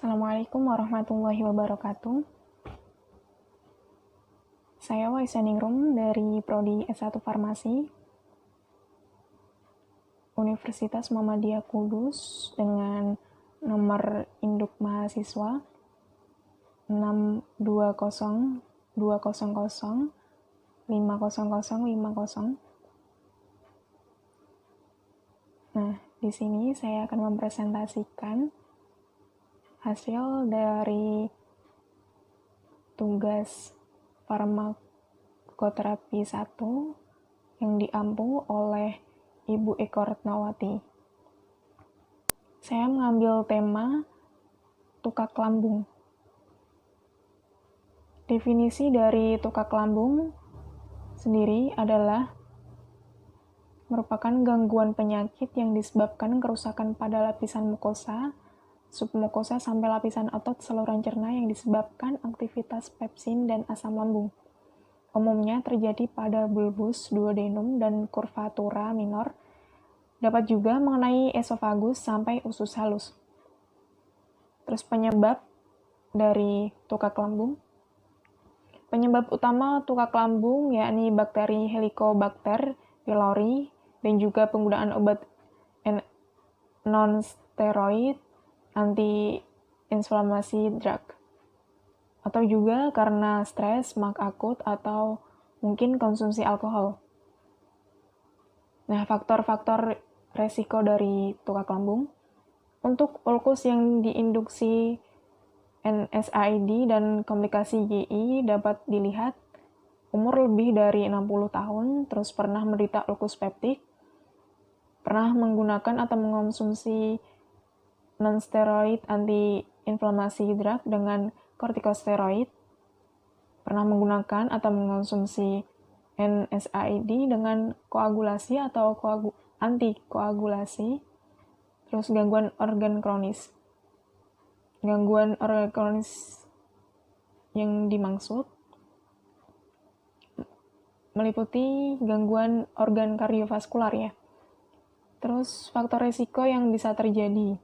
Assalamualaikum warahmatullahi wabarakatuh. Saya Waisaningrum dari Prodi S1 Farmasi Universitas Muhammadiyah Kudus dengan nomor induk mahasiswa 62020050050. Nah, di sini saya akan mempresentasikan hasil dari tugas farmakoterapi 1 yang diampu oleh Ibu Eko Retnawati. Saya mengambil tema tukak lambung. Definisi dari tukak lambung sendiri adalah merupakan gangguan penyakit yang disebabkan kerusakan pada lapisan mukosa, submukosa sampai lapisan otot saluran cerna yang disebabkan aktivitas pepsin dan asam lambung. Umumnya terjadi pada bulbus duodenum dan curvatura minor, dapat juga mengenai esofagus sampai usus halus. Terus penyebab dari tukak lambung. Penyebab utama tukak lambung yakni bakteri Helicobacter pylori dan juga penggunaan obat non-steroid anti-inflamasi drug. Atau juga karena stres, mak akut, atau mungkin konsumsi alkohol. Nah, faktor-faktor resiko dari tukak lambung. Untuk ulkus yang diinduksi NSAID dan komplikasi GI dapat dilihat umur lebih dari 60 tahun, terus pernah menderita ulkus peptik, pernah menggunakan atau mengonsumsi non-steroid anti-inflamasi drug dengan kortikosteroid, pernah menggunakan atau mengonsumsi NSAID dengan koagulasi atau antikoagulasi, terus gangguan organ kronis. Gangguan organ kronis yang dimaksud meliputi gangguan organ kardiovaskular ya. Terus faktor risiko yang bisa terjadi,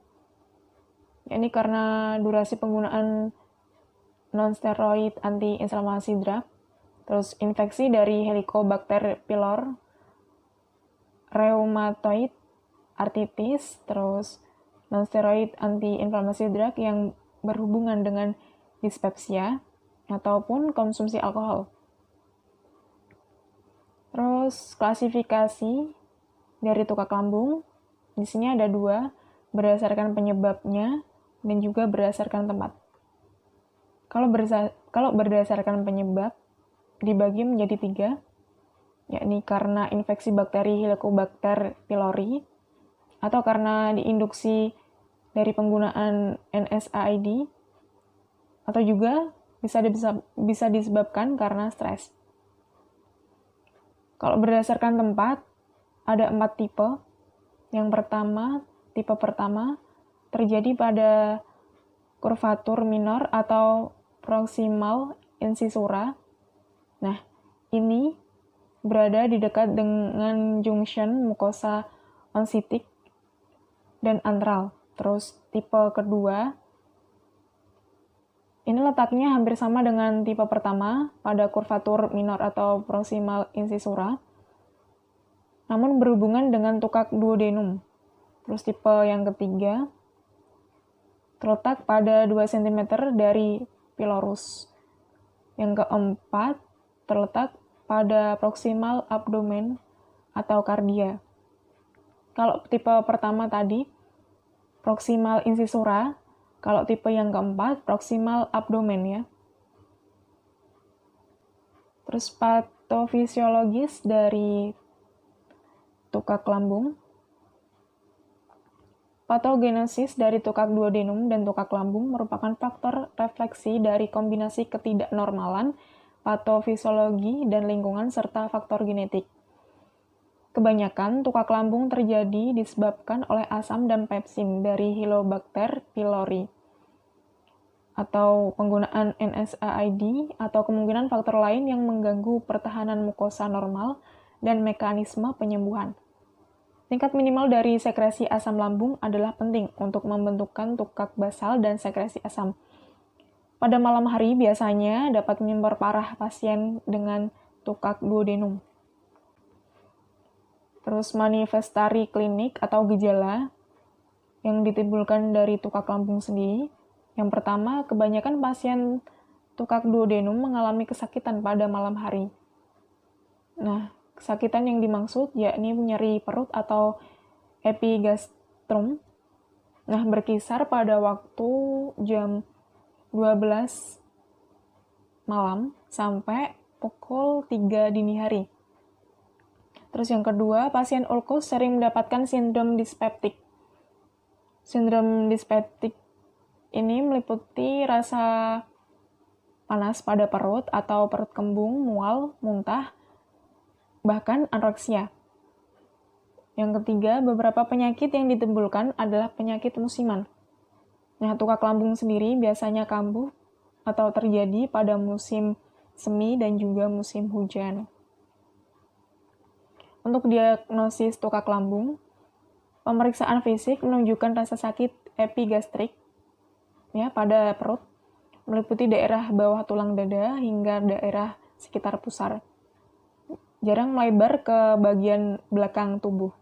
yakni karena durasi penggunaan non-steroid anti-inflamasi drug, terus infeksi dari Helicobacter pylori, rheumatoid arthritis, terus non-steroid anti-inflamasi drug yang berhubungan dengan dispepsia, ataupun konsumsi alkohol. Terus klasifikasi dari tukak lambung, di sini ada 2, berdasarkan penyebabnya dan juga berdasarkan tempat. Kalau berdasarkan penyebab, dibagi menjadi 3, yakni karena infeksi bakteri Helicobacter pylori, atau karena diinduksi dari penggunaan NSAID, atau juga bisa disebabkan karena stres. Kalau berdasarkan tempat, ada 4 tipe. Yang pertama, tipe pertama, terjadi pada curvatur minor atau proximal incisura. Nah, ini berada di dekat dengan junction mukosa onsitik dan antral. Terus tipe kedua, ini letaknya hampir sama dengan tipe pertama pada curvatur minor atau proximal incisura, namun berhubungan dengan tukak duodenum. Terus tipe yang ketiga, terletak pada 2 cm dari pilorus. Yang keempat, terletak pada proximal abdomen atau kardia. Kalau tipe pertama tadi, proximal incisura, kalau tipe yang keempat, proximal abdomen ya. Terus patofisiologis dari tukak lambung. Patogenesis dari tukak duodenum dan tukak lambung merupakan faktor refleksi dari kombinasi ketidaknormalan, patofisiologi, dan lingkungan serta faktor genetik. Kebanyakan tukak lambung terjadi disebabkan oleh asam dan pepsin dari Helicobacter pylori, atau penggunaan NSAID, atau kemungkinan faktor lain yang mengganggu pertahanan mukosa normal dan mekanisme penyembuhan. Tingkat minimal dari sekresi asam lambung adalah penting untuk membentukkan tukak basal dan sekresi asam. Pada malam hari biasanya dapat memperparah pasien dengan tukak duodenum. Terus manifestasi klinik atau gejala yang ditimbulkan dari tukak lambung sendiri. Yang pertama, kebanyakan pasien tukak duodenum mengalami kesakitan pada malam hari. Nah, kesakitan yang dimaksud yakni nyeri perut atau epigastrum. Nah, berkisar pada waktu jam 12 malam sampai pukul 3 dini hari. Terus yang kedua, pasien ulkus sering mendapatkan sindrom dispeptik. Sindrom dispeptik ini meliputi rasa panas pada perut atau perut kembung, mual, muntah, bahkan anoreksia. Yang ketiga, beberapa penyakit yang ditimbulkan adalah penyakit musiman. Nah, tukak lambung sendiri biasanya kambuh atau terjadi pada musim semi dan juga musim hujan. Untuk diagnosis tukak lambung, pemeriksaan fisik menunjukkan rasa sakit epigastrik ya, pada perut, meliputi daerah bawah tulang dada hingga daerah sekitar pusar. Jarang melebar ke bagian belakang tubuh.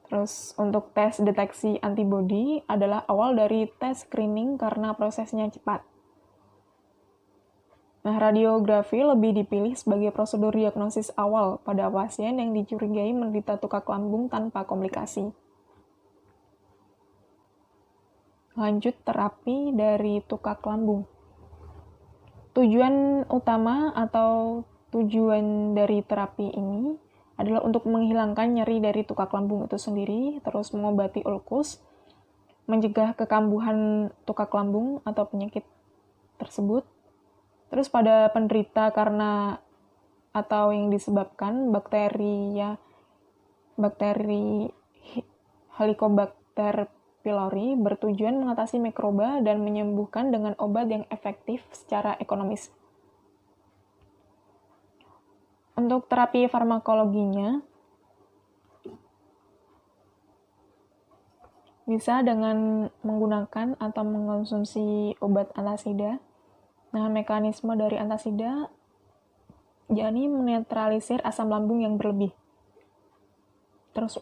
Terus untuk tes deteksi antibodi adalah awal dari tes screening karena prosesnya cepat. Nah, radiografi lebih dipilih sebagai prosedur diagnosis awal pada pasien yang dicurigai menderita tukak lambung tanpa komplikasi. Lanjut terapi dari tukak lambung. Tujuan utama atau tujuan dari terapi ini adalah untuk menghilangkan nyeri dari tukak lambung itu sendiri, terus mengobati ulkus, mencegah kekambuhan tukak lambung atau penyakit tersebut. Terus pada penderita karena atau yang disebabkan bakteri Helicobacter pylori bertujuan mengatasi mikroba dan menyembuhkan dengan obat yang efektif secara ekonomis. Untuk terapi farmakologinya, bisa dengan menggunakan atau mengkonsumsi obat antasida. Nah, mekanisme dari antasida yakni menetralisir asam lambung yang berlebih. Terus,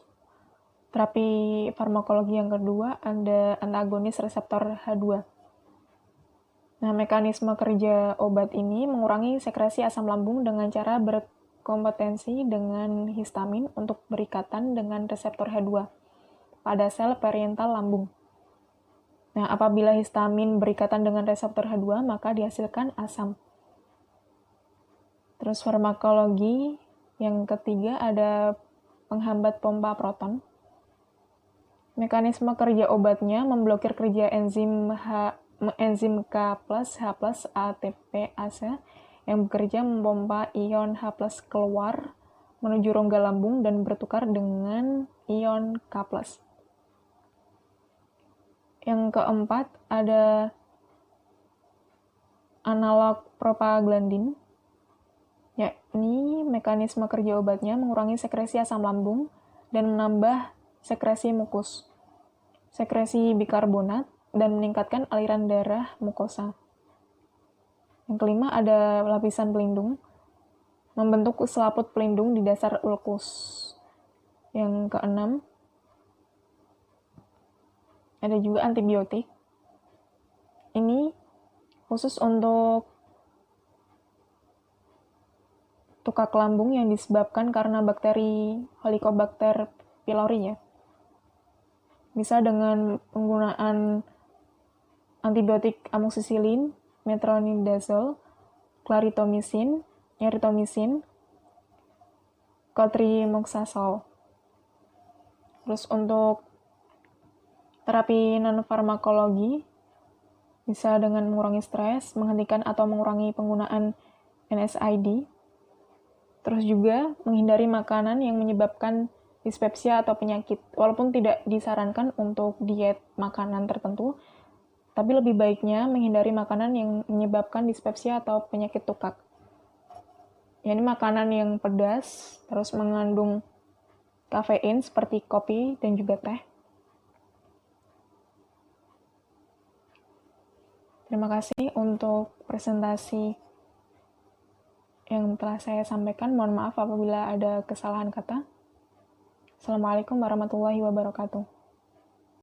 terapi farmakologi yang kedua ada antagonis reseptor H2. Nah, mekanisme kerja obat ini mengurangi sekresi asam lambung dengan cara berkompetensi dengan histamin untuk berikatan dengan reseptor H2 pada sel periental lambung. Nah, apabila histamin berikatan dengan reseptor H2, maka dihasilkan asam. Terus farmakologi yang ketiga ada penghambat pompa proton. Mekanisme kerja obatnya memblokir kerja enzim K+, H+, ATPase yang bekerja memompa ion H+ keluar menuju rongga lambung dan bertukar dengan ion K+. Yang keempat ada analog propaglandin, yakni mekanisme kerja obatnya mengurangi sekresi asam lambung dan menambah sekresi mukus, sekresi bikarbonat, dan meningkatkan aliran darah mukosa. Yang kelima ada lapisan pelindung, membentuk selaput pelindung di dasar ulkus. Yang keenam ada juga antibiotik. Ini khusus untuk tukak lambung yang disebabkan karena bakteri Helicobacter pylori ya. Bisa dengan penggunaan antibiotik amoxicillin, metronidazole, clarithromycin, erythromycin, cotrimoxazole. Terus untuk terapi non-farmakologi bisa dengan mengurangi stres, menghentikan atau mengurangi penggunaan NSAID. Terus juga menghindari makanan yang menyebabkan dispepsia atau penyakit. Walaupun tidak disarankan untuk diet makanan tertentu, tapi lebih baiknya menghindari makanan yang menyebabkan dispepsia atau penyakit tukak. Ini makanan yang pedas, terus mengandung kafein seperti kopi dan juga teh. Terima kasih untuk presentasi yang telah saya sampaikan. Mohon maaf apabila ada kesalahan kata. Assalamualaikum warahmatullahi wabarakatuh.